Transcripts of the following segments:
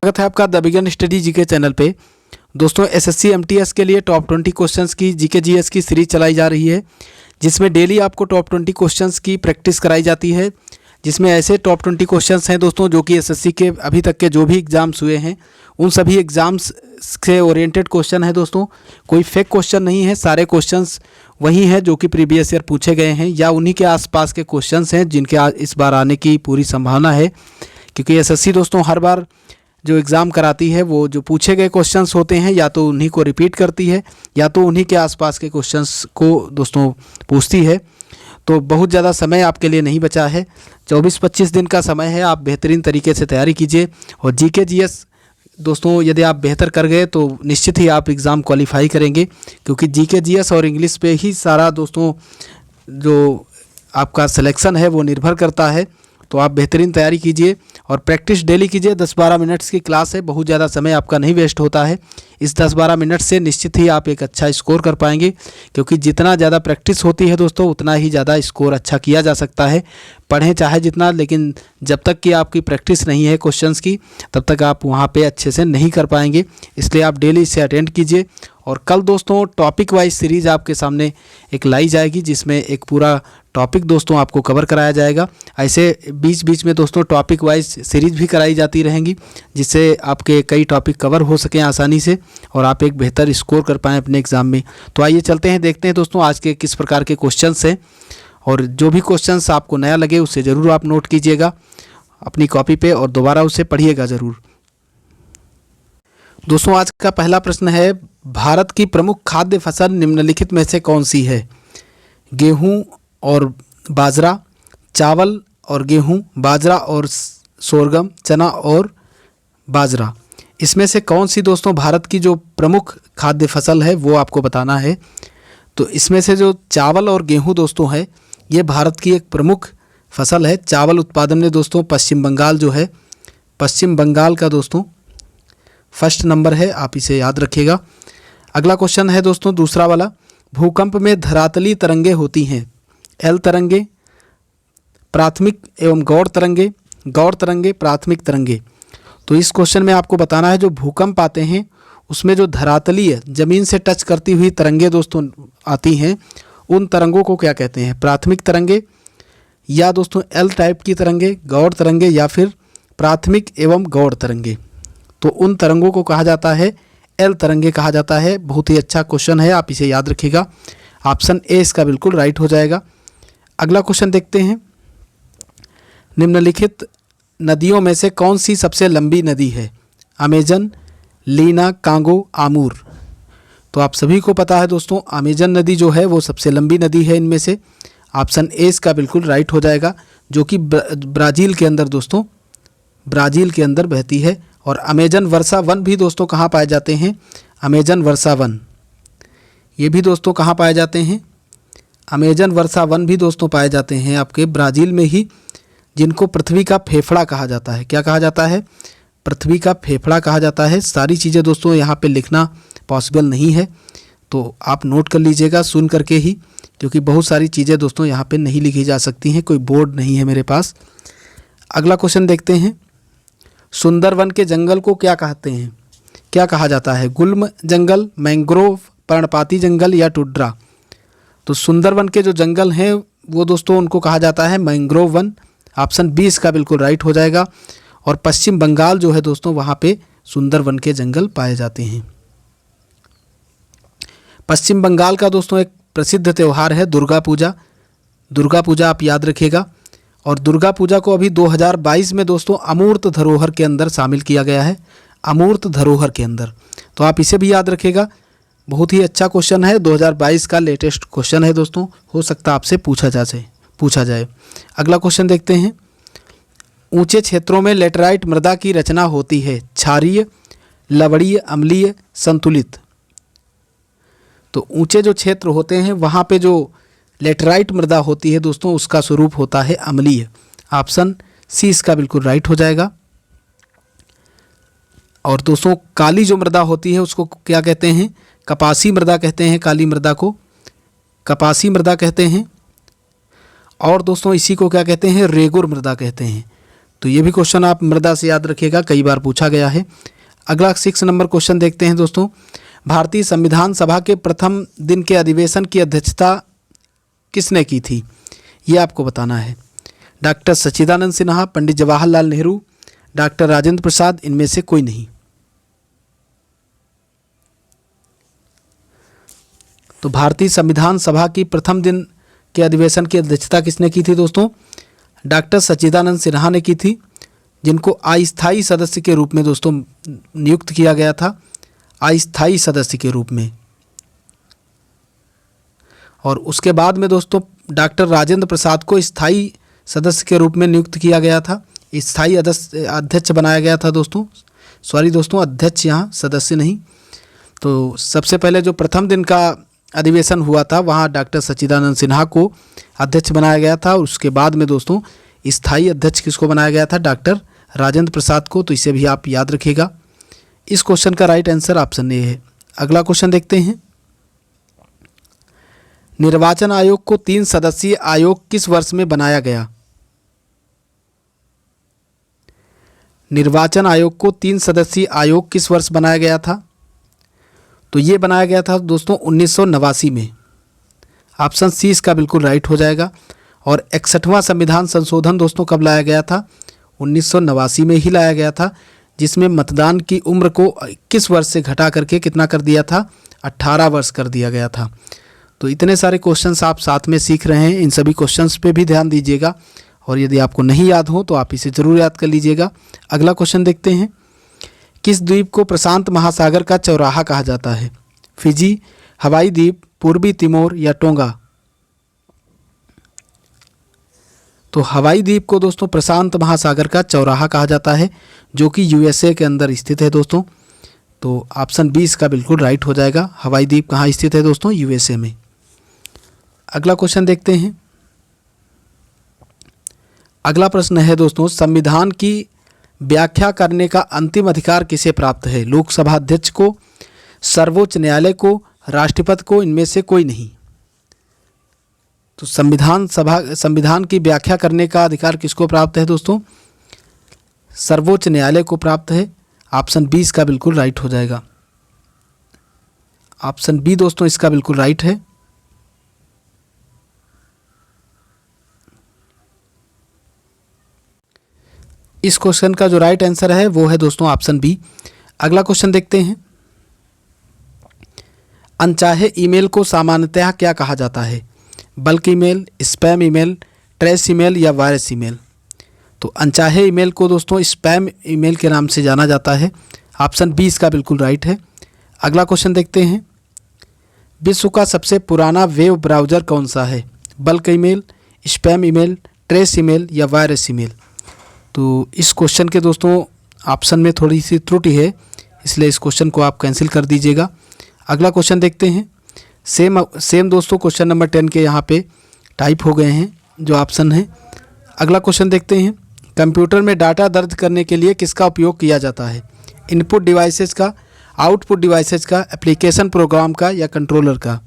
स्वागत है आपका the begin study GK channel पे। दोस्तों एसएससी एमटीएस के लिए टॉप 20 क्वेश्चंस की जीके जीएस की सीरीज चलाई जा रही है, जिसमें डेली आपको टॉप 20 क्वेश्चंस की प्रैक्टिस कराई जाती है। जिसमें ऐसे टॉप 20 क्वेश्चंस हैं दोस्तों जो कि एसएससी के अभी तक के जो भी एग्ज़ाम्स हुए हैं उन सभी एग्ज़ाम्स से ओरिएंटेड क्वेश्चन है दोस्तों। कोई फेक क्वेश्चन नहीं है, सारे क्वेश्चंस वही हैं जो कि प्रीवियस ईयर पूछे गए हैं या उन्हीं के आसपास के क्वेश्चंस हैं जिनके इस बार आने की पूरी संभावना है। क्योंकि एसएससी दोस्तों हर बार जो एग्ज़ाम कराती है वो जो पूछे गए क्वेश्चंस होते हैं या तो उन्हीं को रिपीट करती है या तो उन्हीं के आसपास के क्वेश्चंस को दोस्तों पूछती है। तो बहुत ज़्यादा समय आपके लिए नहीं बचा है, 24-25 दिन का समय है। आप बेहतरीन तरीके से तैयारी कीजिए और जीके जीएस दोस्तों यदि आप बेहतर कर गए तो निश्चित ही आप एग्ज़ाम क्वालिफाई करेंगे, क्योंकि जीके जीएस और इंग्लिश पे ही सारा दोस्तों जो आपका सिलेक्शन है वो निर्भर करता है। तो आप बेहतरीन तैयारी कीजिए और प्रैक्टिस डेली कीजिए। 10-12 मिनट्स की क्लास है, बहुत ज़्यादा समय आपका नहीं वेस्ट होता है। इस 10-12 मिनट से निश्चित ही आप एक अच्छा स्कोर कर पाएंगे, क्योंकि जितना ज़्यादा प्रैक्टिस होती है दोस्तों उतना ही ज़्यादा स्कोर अच्छा किया जा सकता है। पढ़ें चाहे जितना, लेकिन जब तक कि आपकी प्रैक्टिस नहीं है क्वेश्चंस की तब तक आप वहाँ पे अच्छे से नहीं कर पाएंगे। इसलिए आप डेली इसे अटेंड कीजिए। और कल दोस्तों टॉपिक वाइज सीरीज़ आपके सामने एक लाई जाएगी, जिसमें एक पूरा टॉपिक दोस्तों आपको कवर कराया जाएगा। ऐसे बीच बीच में दोस्तों टॉपिक वाइज सीरीज़ भी कराई जाती रहेंगी, जिससे आपके कई टॉपिक कवर हो सकें आसानी से और आप एक बेहतर स्कोर कर पाएँ अपने एग्ज़ाम में। तो आइए चलते हैं, देखते हैं दोस्तों आज के किस प्रकार के क्वेश्चंस हैं। और जो भी क्वेश्चंस आपको नया लगे उससे ज़रूर आप नोट कीजिएगा अपनी कॉपी पे और दोबारा उसे पढ़िएगा ज़रूर। दोस्तों आज का पहला प्रश्न है, भारत की प्रमुख खाद्य फसल निम्नलिखित में से कौन सी है? गेहूं और बाजरा, चावल और गेहूं, बाजरा और सोरगम, चना और बाजरा। इसमें से कौन सी दोस्तों भारत की जो प्रमुख खाद्य फसल है वो आपको बताना है। तो इसमें से जो चावल और गेहूं दोस्तों है ये भारत की एक प्रमुख फसल है। चावल उत्पादन में दोस्तों पश्चिम बंगाल जो है, पश्चिम बंगाल का दोस्तों फर्स्ट नंबर है, आप इसे याद रखिएगा। अगला क्वेश्चन है दोस्तों दूसरा वाला, भूकंप में धरातली तरंगे होती हैं, एल तरंगे, प्राथमिक एवं गौड़ तरंगे, गौड़ तरंगे, प्राथमिक तरंगे। तो इस क्वेश्चन में आपको बताना है जो भूकंप आते हैं उसमें जो धरातली है, ज़मीन से टच करती हुई तरंगे दोस्तों आती हैं, उन तरंगों को क्या कहते हैं? प्राथमिक तरंगे या दोस्तों एल टाइप की तरंगे, गौड़ तरंगे, या फिर प्राथमिक एवं गौड़ तरंगे। तो उन तरंगों को कहा जाता है एल तरंगे कहा जाता है। बहुत ही अच्छा क्वेश्चन है, आप इसे याद रखिएगा। ऑप्शन ए इसका बिल्कुल राइट हो जाएगा। अगला क्वेश्चन देखते हैं, निम्नलिखित नदियों में से कौन सी सबसे लंबी नदी है? Amazon, Lena, Congo, Amur. तो आप सभी को पता है दोस्तों अमेजन नदी जो है वो सबसे लंबी नदी है इनमें से। ऑप्शन ए इसका बिल्कुल राइट हो जाएगा, जो कि ब्राज़ील के अंदर दोस्तों, ब्राज़ील के अंदर बहती है। और अमेजन वर्षा वन भी दोस्तों कहाँ पाए जाते हैं? अमेजन वर्षा वन ये भी दोस्तों कहाँ पाए जाते हैं? अमेजन वर्षा वन भी दोस्तों पाए जाते हैं आपके ब्राज़ील में ही, जिनको पृथ्वी का फेफड़ा कहा जाता है। क्या कहा जाता है? पृथ्वी का फेफड़ा कहा जाता है। सारी चीज़ें दोस्तों यहाँ पे लिखना पॉसिबल नहीं है, तो आप नोट कर लीजिएगा सुन करके ही, क्योंकि बहुत सारी चीज़ें दोस्तों यहाँ पे नहीं लिखी जा सकती हैं, कोई बोर्ड नहीं है मेरे पास। अगला क्वेश्चन देखते हैं, सुंदरवन के जंगल को क्या कहते हैं? क्या कहा जाता है? गुल्म जंगल, मैंग्रोव, पर्णपाती जंगल या टुड्रा। तो सुंदरवन के जो जंगल हैं वो दोस्तों उनको कहा जाता है मैंग्रोव वन। ऑप्शन बी इसका बिल्कुल राइट हो जाएगा। और पश्चिम बंगाल जो है दोस्तों वहाँ पे सुंदरवन के जंगल पाए जाते हैं। पश्चिम बंगाल का दोस्तों एक प्रसिद्ध त्यौहार है दुर्गा पूजा। दुर्गा पूजा आप याद रखिएगा। और दुर्गा पूजा को अभी 2022 में दोस्तों अमूर्त धरोहर के अंदर शामिल किया गया है, अमूर्त धरोहर के अंदर। तो आप इसे भी याद रखिएगा, बहुत ही अच्छा क्वेश्चन है, 2022 का लेटेस्ट क्वेश्चन है दोस्तों, हो सकता है आपसे पूछा जाए। अगला क्वेश्चन देखते हैं, ऊंचे क्षेत्रों में लेटराइट मृदा की रचना होती है, क्षारीय, लवणीय, अम्लीय, संतुलित। तो ऊंचे जो क्षेत्र होते हैं वहाँ पे जो लेटराइट मृदा होती है दोस्तों उसका स्वरूप होता है अम्लीय। ऑप्शन सी इसका बिल्कुल राइट हो जाएगा। और दोस्तों काली जो मृदा होती है उसको क्या कहते हैं? कपासी मृदा कहते हैं। काली मृदा को कपासी मृदा कहते हैं। और दोस्तों इसी को क्या कहते हैं? रेगुर मृदा कहते हैं। तो ये भी क्वेश्चन आप मृदा से याद रखिएगा, कई बार पूछा गया है। अगला 6 नंबर क्वेश्चन देखते हैं दोस्तों। भारतीय संविधान सभा के प्रथम दिन के अधिवेशन की अध्यक्षता किसने की थी, ये आपको बताना है। डॉक्टर सच्चिदानंद सिन्हा, पंडित जवाहरलाल नेहरू, डॉक्टर राजेंद्र प्रसाद, इनमें से कोई नहीं। तो भारतीय संविधान सभा की प्रथम दिन के अधिवेशन की अध्यक्षता किसने की थी दोस्तों? डॉक्टर सच्चिदानंद सिन्हा ने की थी, जिनको अस्थायी सदस्य के रूप में दोस्तों नियुक्त किया गया था, अस्थायी सदस्य के रूप में। और उसके बाद में दोस्तों डॉक्टर राजेंद्र प्रसाद को स्थायी सदस्य के रूप में नियुक्त किया गया था, स्थायी अध्यक्ष बनाया गया था दोस्तों। सॉरी दोस्तों, अध्यक्ष यहाँ, सदस्य नहीं। तो सबसे पहले जो प्रथम दिन का अधिवेशन हुआ था वहाँ डॉक्टर सच्चिदानंद सिन्हा को अध्यक्ष बनाया गया था, और उसके बाद में दोस्तों स्थायी अध्यक्ष किसको बनाया गया था? डॉक्टर राजेंद्र प्रसाद को। तो इसे भी आप याद रखिएगा। इस क्वेश्चन का राइट आंसर ऑप्शन ए है। अगला क्वेश्चन देखते हैं। निर्वाचन आयोग को 3 सदस्यीय आयोग किस वर्ष में बनाया गया? निर्वाचन आयोग को 3 सदस्यीय आयोग किस वर्ष बनाया गया था? तो ये बनाया गया था दोस्तों 1989 में। ऑप्शन सी इसका बिल्कुल राइट हो जाएगा। और 61वां संविधान संशोधन दोस्तों कब लाया गया था? 1989 में ही लाया गया था, जिसमें मतदान की उम्र को 21 वर्ष से घटा करके कितना कर दिया था? 18 वर्ष कर दिया गया था। तो इतने सारे क्वेश्चंस आप साथ में सीख रहे हैं, इन सभी क्वेश्चंस पे भी ध्यान दीजिएगा, और यदि आपको नहीं याद हो तो आप इसे ज़रूर याद कर लीजिएगा। अगला क्वेश्चन देखते हैं। किस द्वीप को प्रशांत महासागर का चौराहा कहा जाता है? फिजी, हवाई द्वीप, पूर्वी तिमोर या टोंगा? तो हवाई द्वीप को दोस्तों प्रशांत महासागर का चौराहा कहा जाता है, जो कि यूएसए के अंदर स्थित है दोस्तों। तो ऑप्शन बी इसका बिल्कुल राइट हो जाएगा। हवाई द्वीप कहाँ स्थित है दोस्तों? यूएसए में। अगला क्वेश्चन देखते हैं। अगला प्रश्न है दोस्तों, संविधान की व्याख्या करने का अंतिम अधिकार किसे प्राप्त है? लोकसभा अध्यक्ष को, सर्वोच्च न्यायालय को, राष्ट्रपति को, इनमें से कोई नहीं। तो संविधान की व्याख्या करने का अधिकार किसको प्राप्त है दोस्तों? सर्वोच्च न्यायालय को प्राप्त है। ऑप्शन बी इसका बिल्कुल राइट हो जाएगा। ऑप्शन बी दोस्तों इसका बिल्कुल राइट है। इस क्वेश्चन का जो राइट आंसर है वो है दोस्तों ऑप्शन बी। अगला क्वेश्चन देखते हैं। अनचाहे ईमेल को सामान्यतः क्या कहा जाता है? Bulk email, spam email, trace email या वायरस ईमेल? तो अनचाहे ईमेल को दोस्तों स्पैम ईमेल के नाम से जाना जाता है। ऑप्शन बी इसका बिल्कुल राइट है। अगला क्वेश्चन देखते हैं। विश्व का सबसे पुराना वेब ब्राउज़र कौन सा है? Bulk email, spam email, trace email या वायरस ईमेल? तो इस क्वेश्चन के दोस्तों ऑप्शन में थोड़ी सी त्रुटि है, इसलिए इस क्वेश्चन को आप कैंसिल कर दीजिएगा। अगला क्वेश्चन देखते हैं। सेम दोस्तों क्वेश्चन नंबर 10 के यहाँ पे टाइप हो गए हैं जो ऑप्शन है। अगला क्वेश्चन देखते हैं। कंप्यूटर में डाटा दर्ज करने के लिए किसका उपयोग किया जाता है? इनपुट डिवाइसेस का, आउटपुट डिवाइसेस का, एप्लीकेशन प्रोग्राम का या कंट्रोलर का?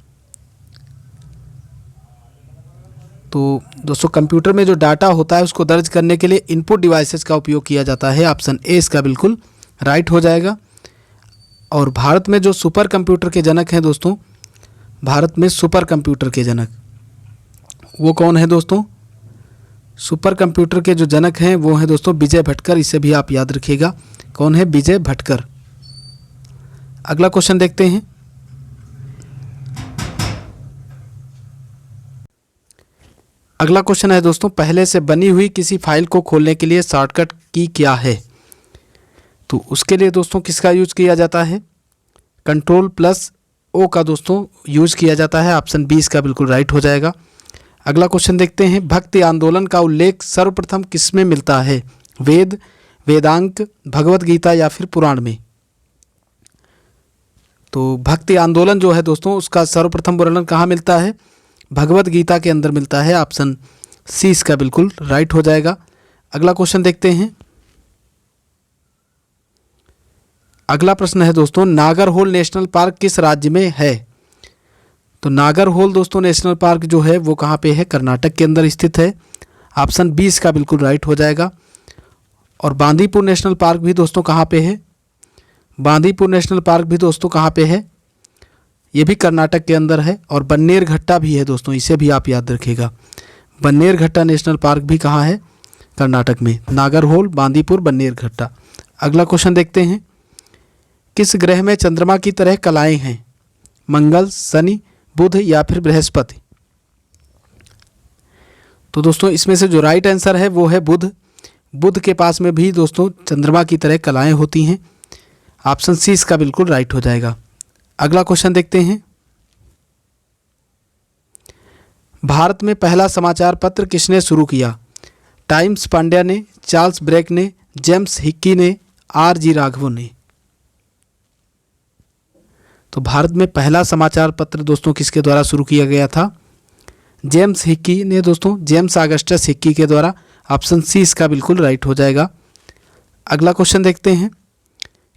तो दोस्तों कंप्यूटर में जो डाटा होता है उसको दर्ज करने के लिए इनपुट डिवाइसेस का उपयोग किया जाता है। ऑप्शन ए इसका बिल्कुल राइट हो जाएगा। और भारत में जो सुपर कंप्यूटर के जनक हैं दोस्तों, भारत में सुपर कंप्यूटर के जनक वो कौन है दोस्तों? सुपर कंप्यूटर के जो जनक हैं वो हैं दोस्तों विजय भटकर। इसे भी आप याद रखिएगा, कौन है? विजय भटकर। अगला क्वेश्चन देखते हैं। अगला क्वेश्चन है दोस्तों, पहले से बनी हुई किसी फाइल को खोलने के लिए शॉर्टकट की क्या है? तो उसके लिए दोस्तों किसका यूज किया जाता है? Ctrl+O का दोस्तों यूज किया जाता है। ऑप्शन बी इसका बिल्कुल राइट हो जाएगा। अगला क्वेश्चन देखते हैं। भक्ति आंदोलन का उल्लेख सर्वप्रथम किस में मिलता है? वेद, वेदांग, भगवत गीता या फिर पुराण में? तो भक्ति आंदोलन जो है दोस्तों उसका सर्वप्रथम वर्णन कहाँ मिलता है? भगवत गीता के अंदर मिलता है। ऑप्शन सी इसका बिल्कुल राइट हो जाएगा। अगला क्वेश्चन देखते हैं। अगला प्रश्न है दोस्तों, नागरहोल नेशनल पार्क किस राज्य में है? तो नागरहोल दोस्तों नेशनल पार्क जो है वो कहाँ पे है? कर्नाटक के अंदर स्थित है। ऑप्शन बी इसका बिल्कुल राइट हो जाएगा। और बांदीपुर नेशनल पार्क भी दोस्तों कहाँ पे है? बांदीपुर नेशनल पार्क भी दोस्तों कहाँ पे है? ये भी कर्नाटक के अंदर है। और बन्नेरघट्टा भी है दोस्तों, इसे भी आप याद रखिएगा। बन्नेरघट्टा नेशनल पार्क भी कहाँ है? कर्नाटक में। नागरहोल, बांदीपुर, बन्नेरघट्टा। अगला क्वेश्चन देखते हैं, किस ग्रह में चंद्रमा की तरह कलाएं हैं? मंगल, शनि, बुध या फिर बृहस्पति? तो दोस्तों इसमें से जो राइट आंसर है वो है बुध। बुध के पास में भी दोस्तों चंद्रमा की तरह कलाएं होती हैं। ऑप्शन सी इसका बिल्कुल राइट हो जाएगा। अगला क्वेश्चन देखते हैं, भारत में पहला समाचार पत्र किसने शुरू किया? टाइम्स पांड्या ने, चार्ल्स ब्रेक ने, जेम्स हिक्की ने, आर.जी. राघवन ने? तो भारत में पहला समाचार पत्र दोस्तों किसके द्वारा शुरू किया गया था? जेम्स हिक्की ने दोस्तों, जेम्स ऑगस्टस हिक्की के द्वारा। ऑप्शन सी इसका बिल्कुल राइट हो जाएगा। अगला क्वेश्चन देखते हैं,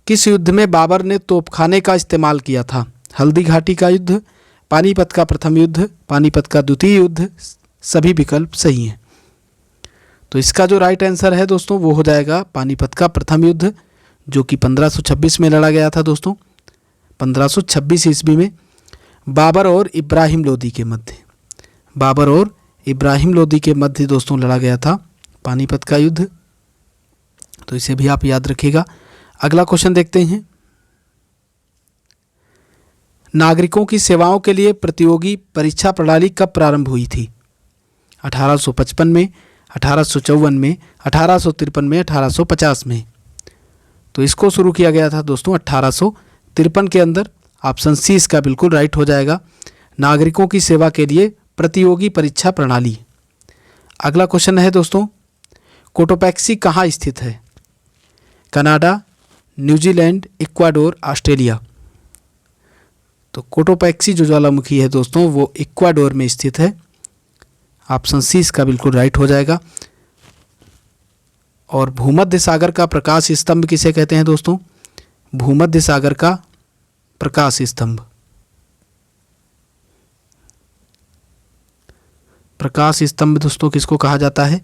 किस युद्ध में बाबर ने तोपखाने का इस्तेमाल किया था? हल्दी घाटी का युद्ध, पानीपत का प्रथम युद्ध, पानीपत का द्वितीय युद्ध? सभी विकल्प सही हैं। तो इसका जो राइट आंसर है दोस्तों वो हो जाएगा पानीपत का प्रथम युद्ध, जो कि 1526 में लड़ा गया था दोस्तों। 1526 ईस्वी में बाबर और इब्राहिम लोदी के मध्य, बाबर और इब्राहिम लोदी के मध्य दोस्तों लड़ा गया था पानीपत का युद्ध। तो इसे भी आप याद रखिएगा। अगला क्वेश्चन देखते हैं, नागरिकों की सेवाओं के लिए प्रतियोगी परीक्षा प्रणाली कब प्रारंभ हुई थी? 1855 में, 1854 में, 1853 में, 1850 में? तो इसको शुरू किया गया था दोस्तों 1853 के अंदर। ऑप्शन सी इसका बिल्कुल राइट हो जाएगा, नागरिकों की सेवा के लिए प्रतियोगी परीक्षा प्रणाली। अगला क्वेश्चन है दोस्तों, कोटोपैक्सी कहाँ स्थित है? Canada, New Zealand, Ecuador, Australia? तो कोटोपैक्सी जो ज्वालामुखी है दोस्तों वो इक्वाडोर में स्थित है। ऑप्शन सी इसका बिल्कुल राइट हो जाएगा। और भूमध्य सागर का प्रकाश स्तंभ किसे कहते हैं दोस्तों? भूमध्य सागर का प्रकाश स्तंभ, प्रकाश स्तंभ दोस्तों किसको कहा जाता है?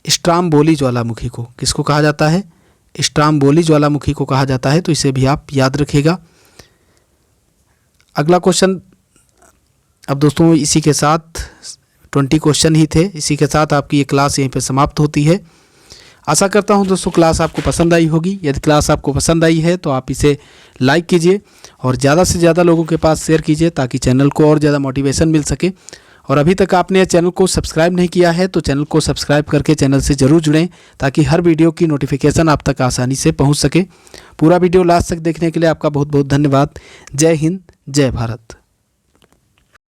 स्ट्राम्बोली ज्वालामुखी को। किसको कहा जाता है? स्ट्राम्बोली ज्वालामुखी को कहा जाता है। तो इसे भी आप याद रखिएगा। अगला क्वेश्चन, अब दोस्तों इसी के साथ 20 क्वेश्चन ही थे, इसी के साथ आपकी ये क्लास यहीं पे समाप्त होती है। आशा करता हूँ दोस्तों क्लास आपको पसंद आई होगी। यदि क्लास आपको पसंद आई है तो आप इसे लाइक कीजिए और ज़्यादा से ज़्यादा लोगों के पास शेयर कीजिए ताकि चैनल को और ज़्यादा मोटिवेशन मिल सके। और अभी तक आपने चैनल को सब्सक्राइब नहीं किया है तो चैनल को सब्सक्राइब करके चैनल से ज़रूर जुड़ें ताकि हर वीडियो की नोटिफिकेशन आप तक आसानी से पहुंच सके। पूरा वीडियो लास्ट तक देखने के लिए आपका बहुत बहुत धन्यवाद। जय हिंद, जय भारत।